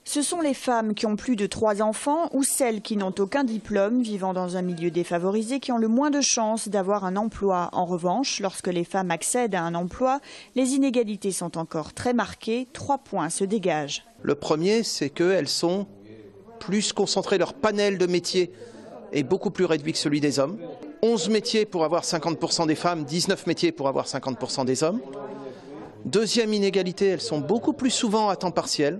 Ce sont les femmes qui ont plus de 3 enfants ou celles qui n'ont aucun diplôme vivant dans un milieu défavorisé qui ont le moins de chances d'avoir un emploi. En revanche, lorsque les femmes accèdent à un emploi, les inégalités sont encore très marquées. 3 points se dégagent. Le premier, c'est qu'elles sont plus concentrées, leur panel de métiers est beaucoup plus réduit que celui des hommes. 11 métiers pour avoir 50% des femmes, 19 métiers pour avoir 50% des hommes. Deuxième inégalité, elles sont beaucoup plus souvent à temps partiel.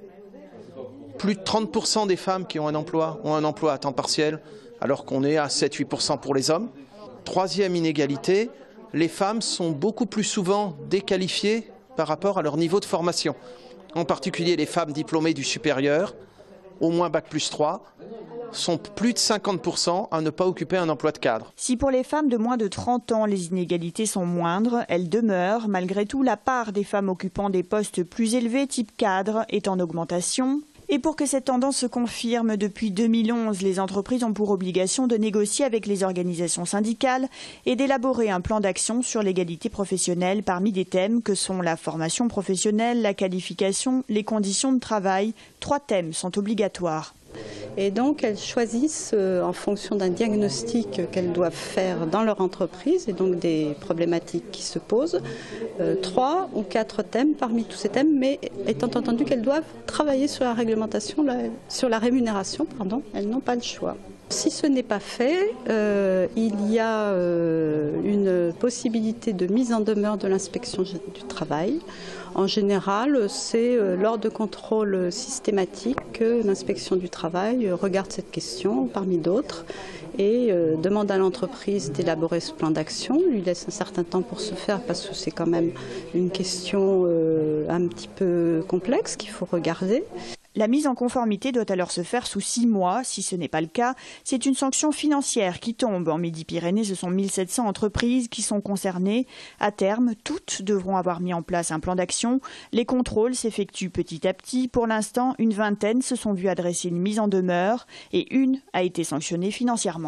Plus de 30% des femmes qui ont un emploi à temps partiel, alors qu'on est à 7-8% pour les hommes. Troisième inégalité, les femmes sont beaucoup plus souvent déqualifiées par rapport à leur niveau de formation. En particulier les femmes diplômées du supérieur, au moins Bac+3, sont plus de 50% à ne pas occuper un emploi de cadre. Si pour les femmes de moins de 30 ans, les inégalités sont moindres, elles demeurent. Malgré tout, la part des femmes occupant des postes plus élevés, type cadre, est en augmentation. Et pour que cette tendance se confirme, depuis 2011, les entreprises ont pour obligation de négocier avec les organisations syndicales et d'élaborer un plan d'action sur l'égalité professionnelle parmi des thèmes que sont la formation professionnelle, la qualification, les conditions de travail. 3 thèmes sont obligatoires. Et donc elles choisissent en fonction d'un diagnostic qu'elles doivent faire dans leur entreprise et donc des problématiques qui se posent, 3 ou 4 thèmes parmi tous ces thèmes, mais étant entendu qu'elles doivent travailler sur la réglementation, sur la rémunération, elles n'ont pas le choix. Si ce n'est pas fait, il y a une possibilité de mise en demeure de l'inspection du travail. En général, c'est lors de contrôles systématiques que l'inspection du travail regarde cette question parmi d'autres et demande à l'entreprise d'élaborer ce plan d'action, lui laisse un certain temps pour se faire parce que c'est quand même une question un petit peu complexe qu'il faut regarder. La mise en conformité doit alors se faire sous 6 mois. Si ce n'est pas le cas, c'est une sanction financière qui tombe. En Midi-Pyrénées, ce sont 1700 entreprises qui sont concernées. À terme, toutes devront avoir mis en place un plan d'action. Les contrôles s'effectuent petit à petit. Pour l'instant, une vingtaine se sont vues adresser une mise en demeure et une a été sanctionnée financièrement.